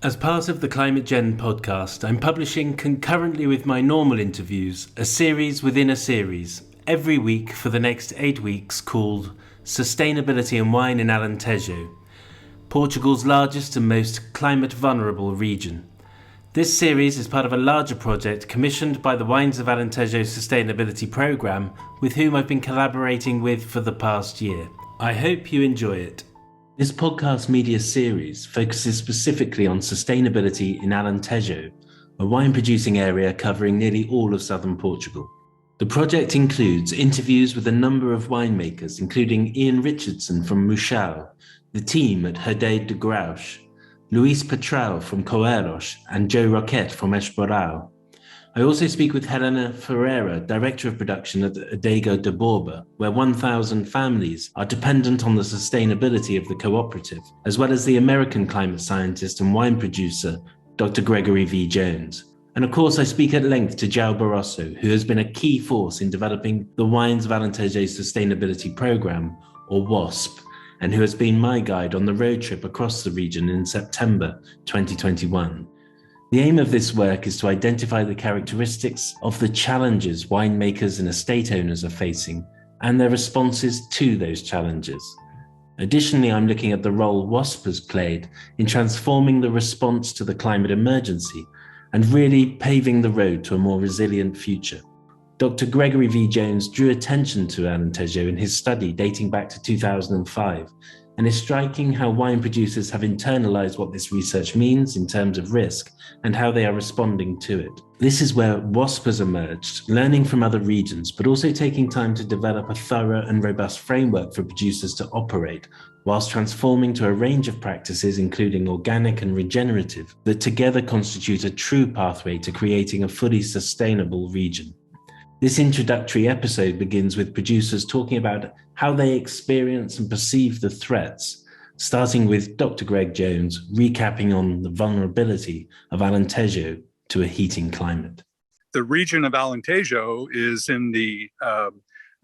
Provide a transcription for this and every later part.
As part of the ClimateGenn podcast, I'm publishing concurrently with my normal interviews a series within a series every week for the next 8 weeks called Sustainability and Wine in Alentejo, Portugal's largest and most climate vulnerable region. This series is part of a larger project commissioned by the Wines of Alentejo Sustainability Programme, with whom I've been collaborating with for the past year. I hope you enjoy it. This podcast media series focuses specifically on sustainability in Alentejo, a wine-producing area covering nearly all of southern Portugal. The project includes interviews with a number of winemakers, including Iain Richardson from Mouchão, the team at Herdade de Borba, Luís Petrao from Coelhos, and Joe Roquette from Estoril. I also speak with Helena Ferriera, Director of Production at the Adega de Borba, where 1,000 families are dependent on the sustainability of the cooperative, as well as the American climate scientist and wine producer, Dr. Gregory V. Jones. And of course, I speak at length to João Barroso, who has been a key force in developing the Wines of Alentejo Sustainability Programme, or WASP, and who has been my guide on the road trip across the region in September 2021. The aim of this work is to identify the characteristics of the challenges winemakers and estate owners are facing and their responses to those challenges. Additionally, I'm looking at the role WASP has played in transforming the response to the climate emergency and really paving the road to a more resilient future. Dr. Gregory V. Jones drew attention to Alentejo in his study dating back to 2005, and it's striking how wine producers have internalized what this research means in terms of risk and how they are responding to it. This is where WASP has emerged, learning from other regions, but also taking time to develop a thorough and robust framework for producers to operate, whilst transforming to a range of practices, including organic and regenerative, that together constitute a true pathway to creating a fully sustainable region. This introductory episode begins with producers talking about how they experience and perceive the threats, starting with Dr. Greg Jones recapping on the vulnerability of Alentejo to a heating climate. The region of Alentejo is in the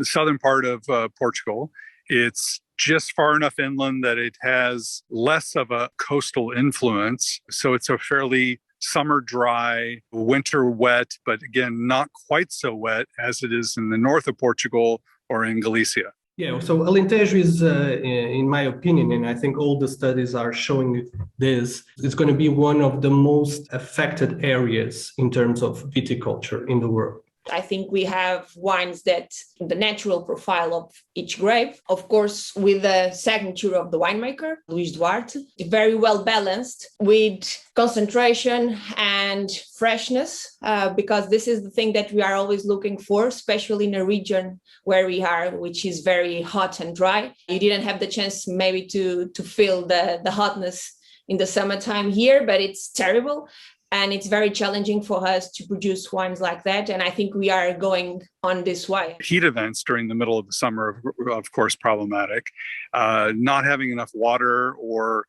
southern part of Portugal. It's just far enough inland that it has less of a coastal influence. So it's a fairly summer dry, winter wet, but again, not quite so wet as it is in the north of Portugal or in Galicia. Yeah, so Alentejo is, in my opinion, and I think all the studies are showing this, it's going to be one of the most affected areas in terms of viticulture in the world. I think we have wines that the natural profile of each grape, of course, with the signature of the winemaker, Luís Duarte, very well balanced with concentration and freshness, because this is the thing that we are always looking for, especially in a region where we are, which is very hot and dry. You didn't have the chance maybe to feel the hotness in the summertime here, but it's terrible. And it's very challenging for us to produce wines like that. And I think we are going on this way. Heat events during the middle of the summer, of course, problematic. Not having enough water, or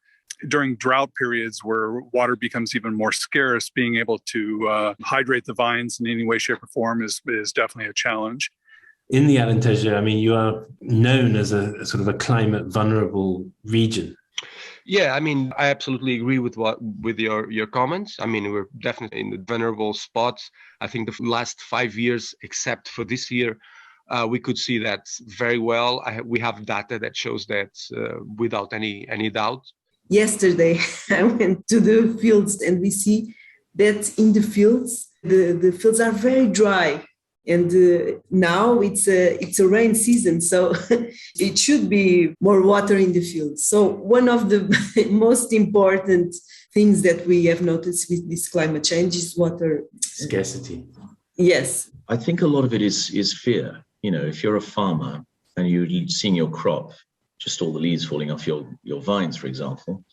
during drought periods where water becomes even more scarce, being able to hydrate the vines in any way, shape, or form is definitely a challenge. In the Alentejo, I mean, you are known as a sort of a climate vulnerable region. Yeah, I mean, I absolutely agree with your comments. I mean, we're definitely in the vulnerable spots. I think the last 5 years, except for this year, we could see that very well. We have data that shows that without any doubt. Yesterday, I went to the fields and we see that in the fields, the fields are very dry. And now it's a rain season, so it should be more water in the fields. So one of the most important things that we have noticed with this climate change is water scarcity. Yes. I think a lot of it is fear. You know, if you're a farmer and you're seeing your crop, just all the leaves falling off your vines, for example,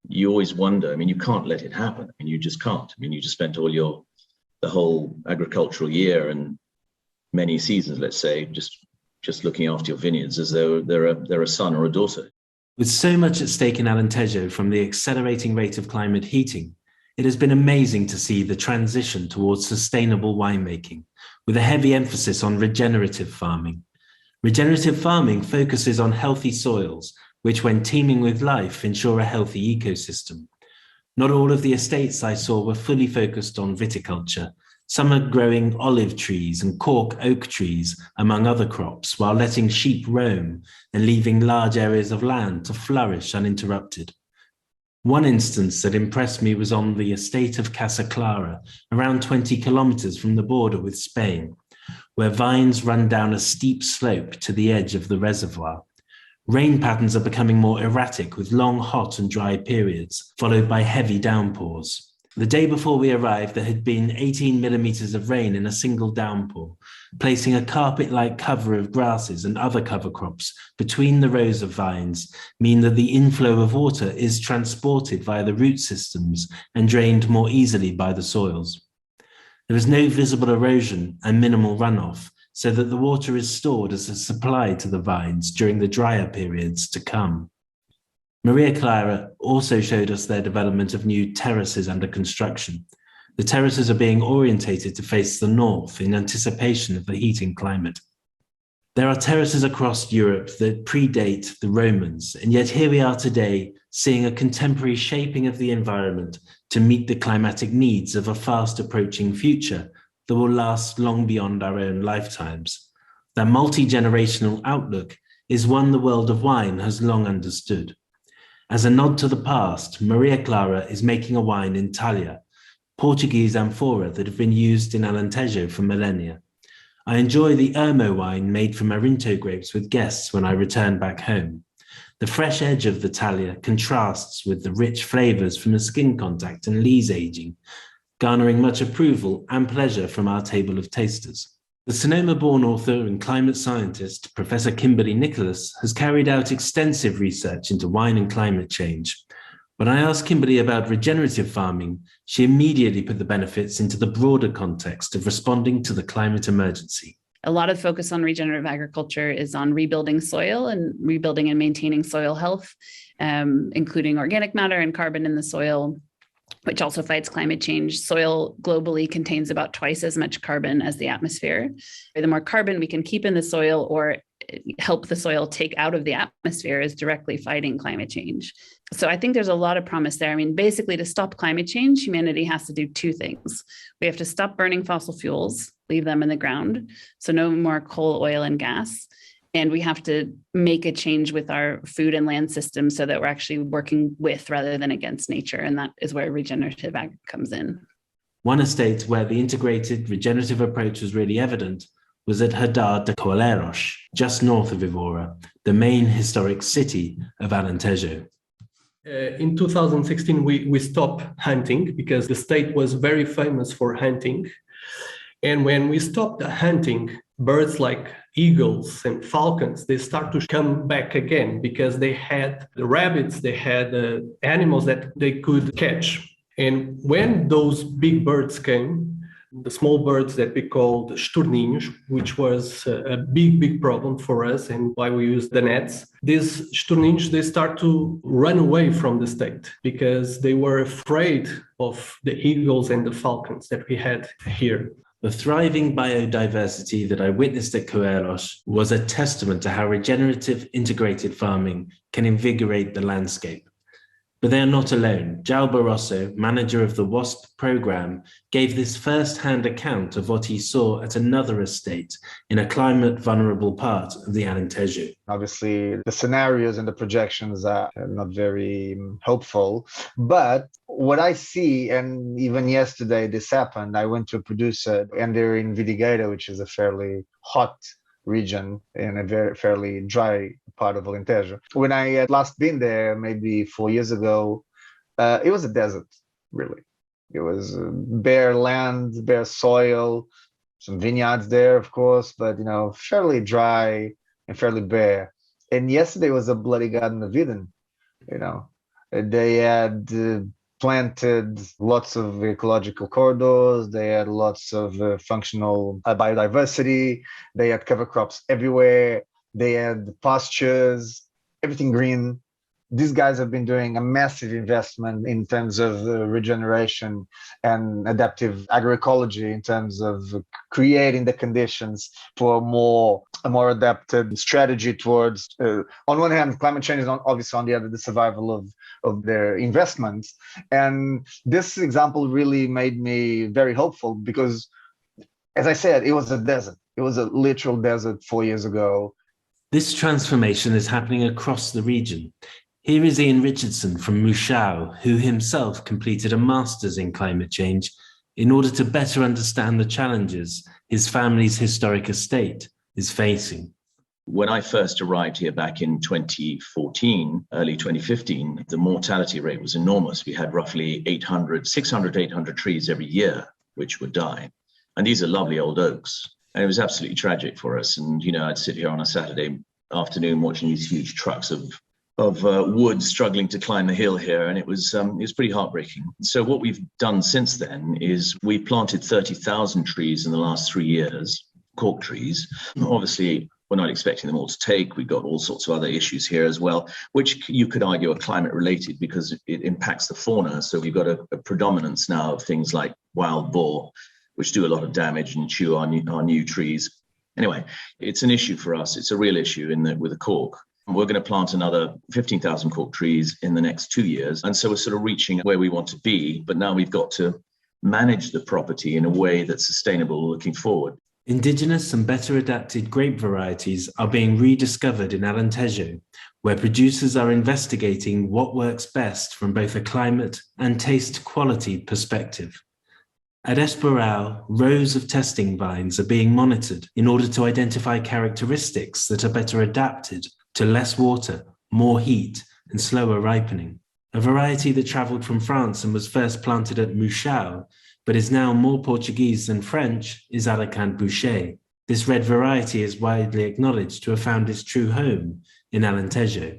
you always wonder, I mean, you can't let it happen. I mean, you just can't. I mean, you just spent the whole agricultural year and many seasons, let's say, just looking after your vineyards as though they're a son or a daughter. With so much at stake in Alentejo from the accelerating rate of climate heating, it has been amazing to see the transition towards sustainable winemaking, with a heavy emphasis on regenerative farming. Regenerative farming focuses on healthy soils, which when teeming with life ensure a healthy ecosystem. Not all of the estates I saw were fully focused on viticulture. Some are growing olive trees and cork oak trees, among other crops, while letting sheep roam and leaving large areas of land to flourish uninterrupted. One instance that impressed me was on the estate of Casa Clara, around 20 kilometers from the border with Spain, where vines run down a steep slope to the edge of the reservoir. Rain patterns are becoming more erratic with long hot and dry periods, followed by heavy downpours. The day before we arrived, there had been 18 millimeters of rain in a single downpour, placing a carpet-like cover of grasses and other cover crops between the rows of vines mean that the inflow of water is transported via the root systems and drained more easily by the soils. There is no visible erosion and minimal runoff, so that the water is stored as a supply to the vines during the drier periods to come. Maria Clara also showed us their development of new terraces under construction. The terraces are being orientated to face the north in anticipation of the heating climate. There are terraces across Europe that predate the Romans, and yet here we are today seeing a contemporary shaping of the environment to meet the climatic needs of a fast approaching future that will last long beyond our own lifetimes. That multi-generational outlook is one the world of wine has long understood. As a nod to the past, Maria Clara is making a wine in Talia, Portuguese amphora that have been used in Alentejo for millennia. I enjoy the Ermo wine made from Arinto grapes with guests when I return back home. The fresh edge of the Talia contrasts with the rich flavors from the skin contact and lees aging, garnering much approval and pleasure from our table of tasters. The Sonoma-born author and climate scientist, Professor Kimberly Nicholas, has carried out extensive research into wine and climate change. When I asked Kimberly about regenerative farming, she immediately put the benefits into the broader context of responding to the climate emergency. A lot of focus on regenerative agriculture is on rebuilding soil and rebuilding and maintaining soil health, including organic matter and carbon in the soil, which also fights climate change. Soil globally contains about twice as much carbon as the atmosphere. The more carbon we can keep in the soil or help the soil take out of the atmosphere is directly fighting climate change. So I think there's a lot of promise there. I mean, basically, to stop climate change, humanity has to do two things. We have to stop burning fossil fuels, leave them in the ground, so no more coal, oil, and gas. And we have to make a change with our food and land system so that we're actually working with rather than against nature. And that is where regenerative ag comes in. One estate where the integrated regenerative approach was really evident was at Herdade de Borba, just north of Evora, the main historic city of Alentejo. In 2016, we stopped hunting because the state was very famous for hunting. And when we stopped the hunting, birds like eagles and falcons, they start to come back again because they had the rabbits, they had animals that they could catch. And when those big birds came, the small birds that we called estorninhos, which was a big problem for us and why we use the nets, these estorninhos, they start to run away from the state because they were afraid of the eagles and the falcons that we had here. The thriving biodiversity that I witnessed at Coelhos was a testament to how regenerative integrated farming can invigorate the landscape. But they are not alone. João Barroso, manager of the WASP program, gave this first-hand account of what he saw at another estate in a climate-vulnerable part of the Alentejo. Obviously, the scenarios and the projections are not very hopeful. But what I see, and even yesterday this happened, I went to a producer and they're in Vidigueira, which is a fairly hot region in a very fairly dry part of Alentejo. When I had last been there, maybe 4 years ago, it was a desert, really. It was bare land, bare soil, some vineyards there, of course, but, fairly dry and fairly bare. And yesterday was a bloody Garden of Eden, They had planted lots of ecological corridors, they had lots of functional biodiversity, they had cover crops everywhere, they had pastures, everything green. these guys have been doing a massive investment in terms of regeneration and adaptive agroecology, in terms of creating the conditions for a more adapted strategy towards, on one hand, climate change, is obviously on the other, the survival of their investments. And this example really made me very hopeful because, as I said, it was a desert. It was a literal desert 4 years ago. This transformation is happening across the region. Here is Iain Richardson from Mouchão, who himself completed a master's in climate change in order to better understand the challenges his family's historic estate is facing. When I first arrived here back in 2014, early 2015, the mortality rate was enormous. We had roughly 600 to 800 trees every year, which would die. And these are lovely old oaks. And it was absolutely tragic for us. And, I'd sit here on a Saturday afternoon watching these huge trucks of wood struggling to climb the hill here. And it was pretty heartbreaking. So what we've done since then is we planted 30,000 trees in the last 3 years, cork trees. Obviously, we're not expecting them all to take. We've got all sorts of other issues here as well, which you could argue are climate related because it impacts the fauna. So we've got a predominance now of things like wild boar, which do a lot of damage and chew our new trees. Anyway, it's an issue for us. It's a real issue with the cork. We're going to plant another 15,000 cork trees in the next 2 years. And so we're sort of reaching where we want to be, but now we've got to manage the property in a way that's sustainable looking forward. Indigenous and better adapted grape varieties are being rediscovered in Alentejo, where producers are investigating what works best from both a climate and taste quality perspective. At Esparao, rows of testing vines are being monitored in order to identify characteristics that are better adapted to less water, more heat, and slower ripening. A variety that travelled from France and was first planted at Mouchão, but is now more Portuguese than French, is Alicante Boucher. This red variety is widely acknowledged to have found its true home in Alentejo.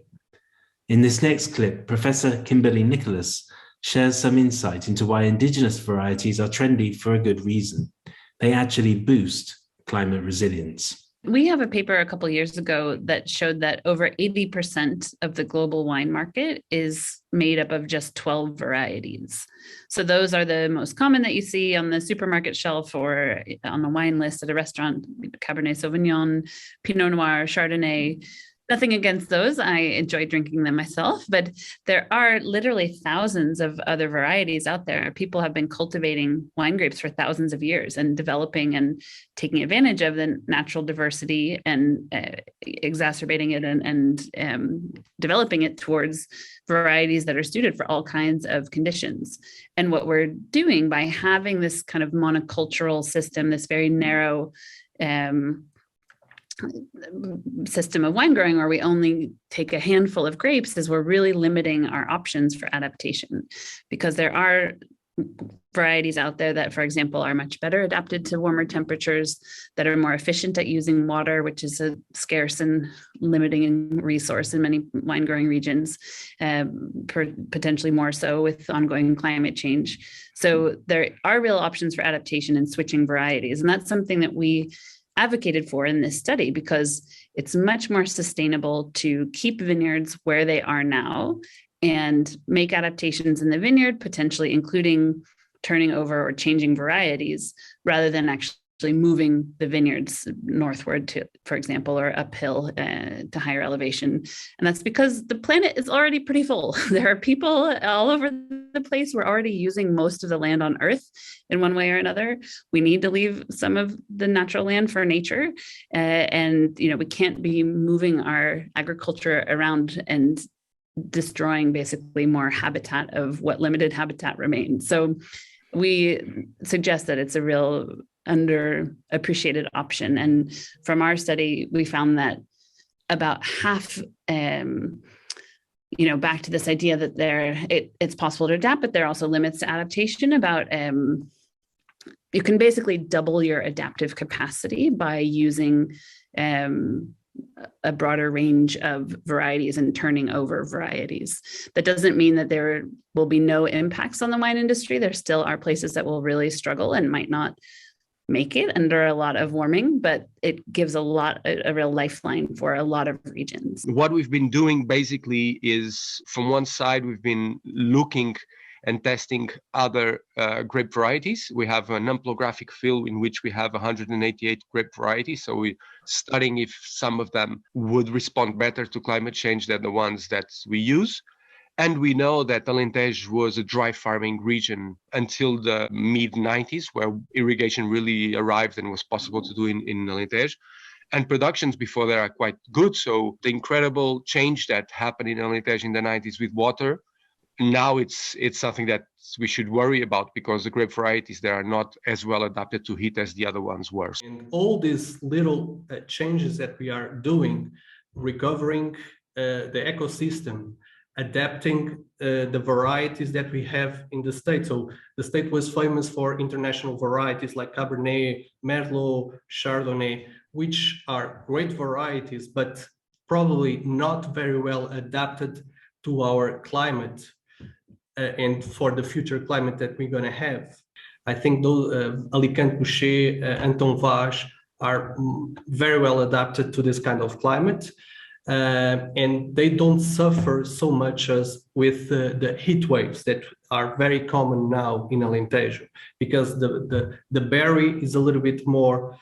In this next clip, Professor Kimberly Nicholas shares some insight into why indigenous varieties are trendy for a good reason. They actually boost climate resilience. We have a paper a couple of years ago that showed that over 80% of the global wine market is made up of just 12 varieties. So those are the most common that you see on the supermarket shelf or on the wine list at a restaurant: Cabernet Sauvignon, Pinot Noir, Chardonnay. Nothing against those. I enjoy drinking them myself, but there are literally thousands of other varieties out there. People have been cultivating wine grapes for thousands of years and developing and taking advantage of the natural diversity and exacerbating it and developing it towards varieties that are suited for all kinds of conditions. And what we're doing by having this kind of monocultural system, this very narrow system of wine growing where we only take a handful of grapes, is we're really limiting our options for adaptation, because there are varieties out there that, for example, are much better adapted to warmer temperatures, that are more efficient at using water, which is a scarce and limiting resource in many wine growing regions, potentially more so with ongoing climate change. So there are real options for adaptation and switching varieties. And that's something that we advocated for in this study, because it's much more sustainable to keep vineyards where they are now and make adaptations in the vineyard, potentially including turning over or changing varieties, rather than actually moving the vineyards northward to, for example, or uphill to higher elevation. And that's because the planet is already pretty full. There are people all over the place. We're already using most of the land on Earth in one way or another. We need to leave some of the natural land for nature. And we can't be moving our agriculture around and destroying basically more habitat of what limited habitat remains. So we suggest that it's a real underappreciated option. And from our study, we found that about half, back to this idea that it's possible to adapt, but there are also limits to adaptation. About you can basically double your adaptive capacity by using a broader range of varieties and turning over varieties. That doesn't mean that there will be no impacts on the wine industry. There still are places that will really struggle and might not make it under a lot of warming, but it gives a real lifeline for a lot of regions. What we've been doing basically is, from one side, we've been looking and testing other grape varieties. We have an amplographic field in which we have 188 grape varieties. So we're studying if some of them would respond better to climate change than the ones that we use. And we know that Alentejo was a dry farming region until the mid-90s, where irrigation really arrived and was possible to do in Alentejo. And productions before that are quite good. So the incredible change that happened in Alentejo in the 90s with water, now it's something that we should worry about, because the grape varieties that are not as well adapted to heat as the other ones were. And all these little changes that we are doing, recovering the ecosystem, adapting the varieties that we have in the state. So the state was famous for international varieties like Cabernet, Merlot, Chardonnay, which are great varieties, but probably not very well adapted to our climate and for the future climate that we're going to have. I think those Alicante Boucher, Anton Vaz are very well adapted to this kind of climate. And they don't suffer so much as with the heat waves that are very common now in Alentejo, because the berry is a little bit more,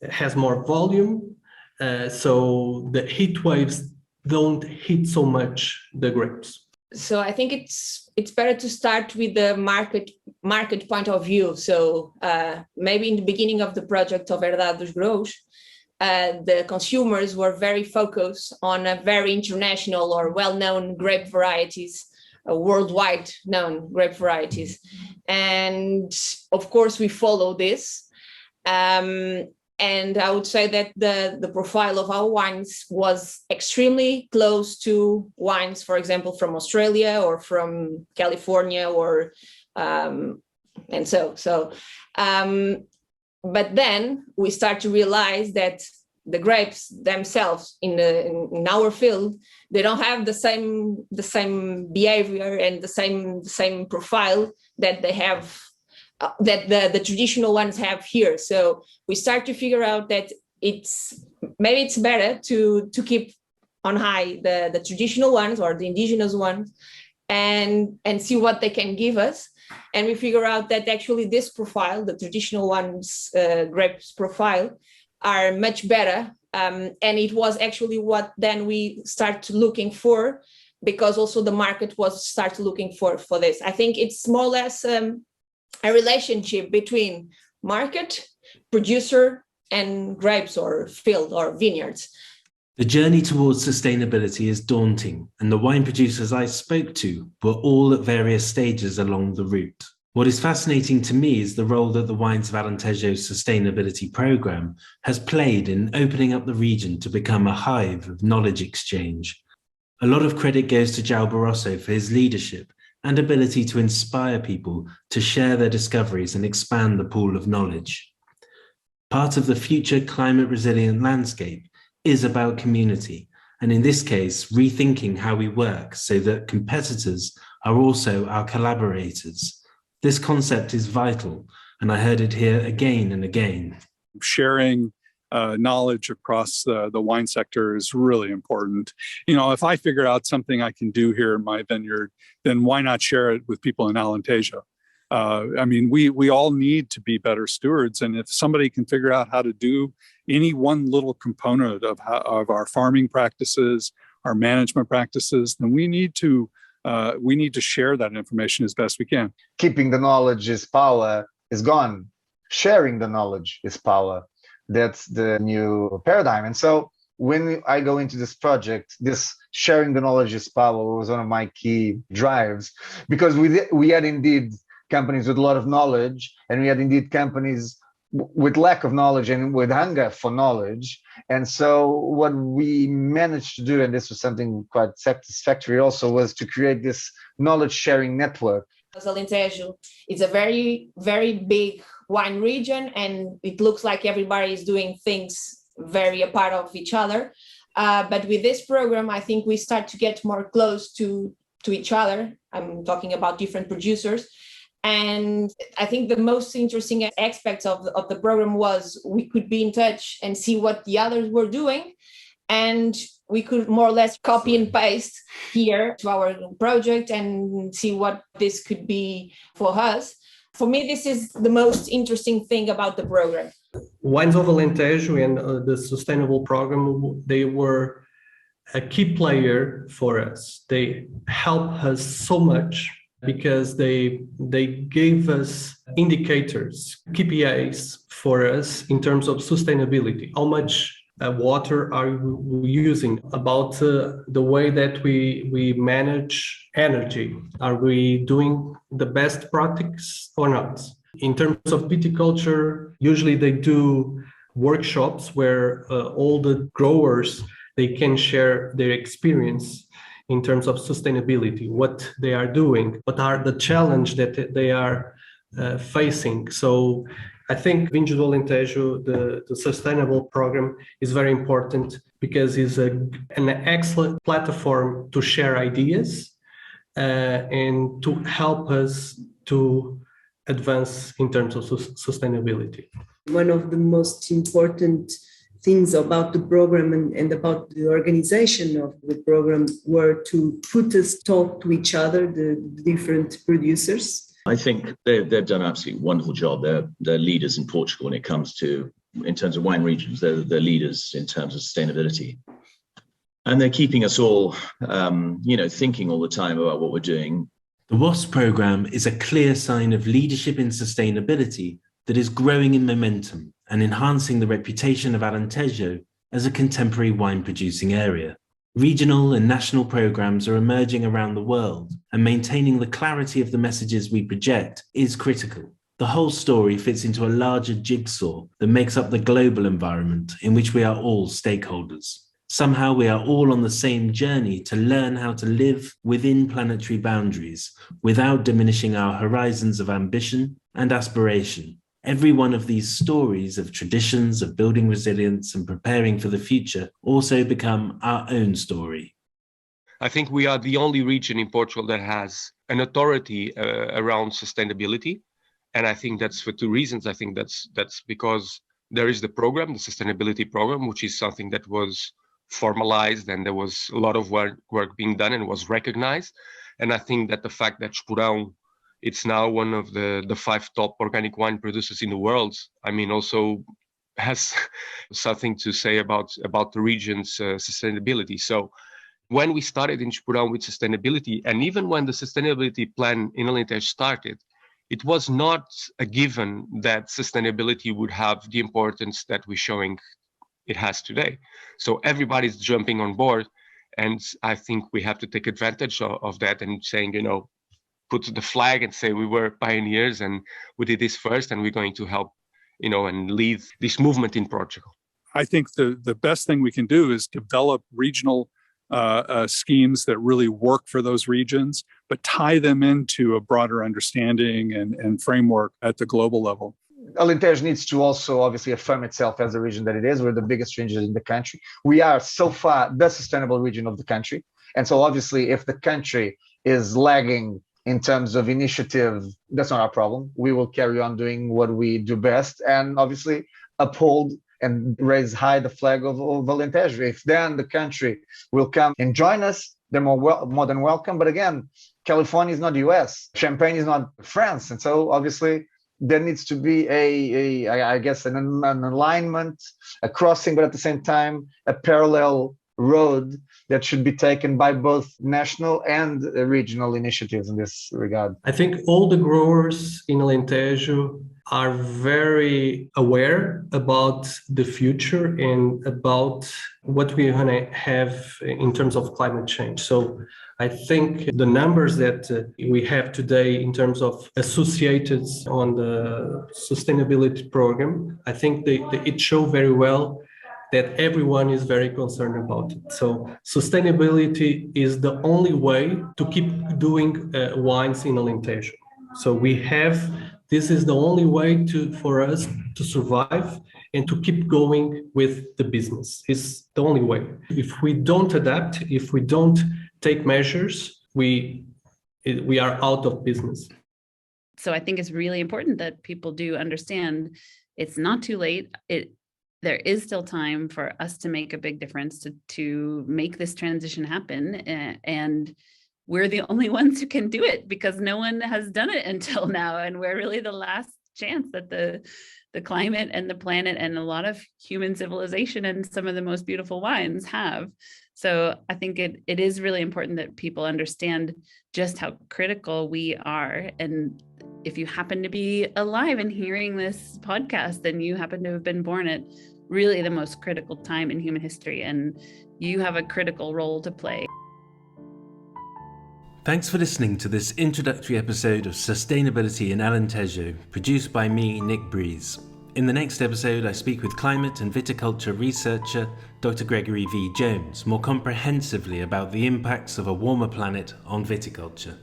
has more volume, so the heat waves don't hit so much the grapes. So I think it's better to start with the market point of view. So maybe in the beginning of the project of Herdade dos Grãos, the consumers were very focused on a very international or well-known grape varieties, worldwide known grape varieties. And of course, we follow this. And I would say that the profile of our wines was extremely close to wines, for example, from Australia or from California, or and so. But then we start to realize that the grapes themselves in our field, they don't have the same behavior and the same profile that they have, that the traditional ones have here. So we start to figure out that maybe it's better to keep on high the traditional ones or the indigenous ones and see what they can give us. And we figure out that actually this profile, the traditional ones, grapes profile, are much better. And it was actually what then we start looking for, because also the market start looking for this. I think it's more or less a relationship between market, producer, and grapes or field or vineyards. The journey towards sustainability is daunting, and the wine producers I spoke to were all at various stages along the route. What is fascinating to me is the role that the Wines of Alentejo's sustainability programme has played in opening up the region to become a hive of knowledge exchange. A lot of credit goes to João Barroso for his leadership and ability to inspire people to share their discoveries and expand the pool of knowledge. Part of the future climate resilient landscape is about community, and in this case, rethinking how we work so that competitors are also our collaborators. This concept is vital, and I heard it here again and again. Sharing knowledge across the wine sector is really important. You know, if I figure out something I can do here in my vineyard, then why not share it with people in Alentejo? I mean, we all need to be better stewards, and if somebody can figure out how to do any one little component of our farming practices, our management practices, then we need to share that information as best we can. Keeping the knowledge is power is gone. Sharing the knowledge is power. That's the new paradigm. And so when I go into this project, this sharing the knowledge is power was one of my key drives, because we had indeed companies with a lot of knowledge, and we had indeed companies with lack of knowledge and with hunger for knowledge. And so what we managed to do, and this was something quite satisfactory also, was to create this knowledge sharing network. Alentejo is a very, very big wine region, and it looks like everybody is doing things very a part of each other. But with this program, I think we start to get more close to each other. I'm talking about different producers. And I think the most interesting aspects of the program was we could be in touch and see what the others were doing. And we could more or less copy and paste here to our project and see what this could be for us. For me, this is the most interesting thing about the program. Wines of Alentejo and the sustainable program, they were a key player for us. They helped us so much because they gave us indicators, KPIs for us in terms of sustainability. How much water are we using, about the way that we manage energy. Are we doing the best practice or not? In terms of viticulture, usually they do workshops where all the growers, they can share their experience in terms of sustainability, what they are doing, what are the challenges that they are facing. So I think Vineyard Alentejo, the sustainable program, is very important because it's an excellent platform to share ideas and to help us to advance in terms of sustainability. One of the most important things about the program and about the organization of the program were to put us talk to each other, the different producers. I think they've done an absolutely wonderful job. They're leaders in Portugal when it comes to, in terms of wine regions, they're leaders in terms of sustainability. And they're keeping us all, thinking all the time about what we're doing. The WASP programme is a clear sign of leadership in sustainability that is growing in momentum and enhancing the reputation of Alentejo as a contemporary wine-producing area. Regional and national programs are emerging around the world, and maintaining the clarity of the messages we project is critical. The whole story fits into a larger jigsaw that makes up the global environment in which we are all stakeholders. Somehow we are all on the same journey to learn how to live within planetary boundaries without diminishing our horizons of ambition and aspiration. Every one of these stories of traditions of building resilience and preparing for the future also become our own story. I think we are the only region in Portugal that has an authority around sustainability. And I think that's for two reasons. I think that's because there is the program, the sustainability program, which is something that was formalized and there was a lot of work being done and was recognized. And I think that the fact that Mouchão, it's now one of the 5 top organic wine producers in the world, I mean, also has something to say about the region's sustainability. So when we started in Mouchão with sustainability, and even when the sustainability plan in Alentejo started, it was not a given that sustainability would have the importance that we're showing it has today. So everybody's jumping on board. And I think we have to take advantage of that and saying, put the flag and say we were pioneers and we did this first and we're going to help, and lead this movement in Portugal. I think the best thing we can do is develop regional schemes that really work for those regions, but tie them into a broader understanding and framework at the global level. Alentejo needs to also obviously affirm itself as a region that it is. We're the biggest region in the country. We are so far the sustainable region of the country. And so obviously if the country is lagging in terms of initiative, that's not our problem. We will carry on doing what we do best and obviously uphold and raise high the flag of Alentejo. If then the country will come and join us, they're more than welcome. But again, California is not the US, Champagne is not France. And so obviously there needs to be an alignment, a crossing, but at the same time, a parallel road that should be taken by both national and regional initiatives in this regard. I think all the growers in Alentejo are very aware about the future and about what we're going to have in terms of climate change. So I think the numbers that we have today in terms of associated on the sustainability program, I think it shows very well that everyone is very concerned about it. So sustainability is the only way to keep doing wines in Alentejo. So this is the only way for us to survive and to keep going with the business. It's the only way. If we don't adapt, if we don't take measures, we are out of business. So I think it's really important that people do understand it's not too late. There is still time for us to make a big difference to make this transition happen. And we're the only ones who can do it because no one has done it until now. And we're really the last chance that the climate and the planet and a lot of human civilization and some of the most beautiful wines have. So I think it is really important that people understand just how critical we are. And if you happen to be alive and hearing this podcast, then you happen to have been born at really the most critical time in human history, and you have a critical role to play. Thanks for listening to this introductory episode of Sustainability in Alentejo, produced by me, Nick Breeze. In the next episode, I speak with climate and viticulture researcher Dr. Gregory V. Jones more comprehensively about the impacts of a warmer planet on viticulture.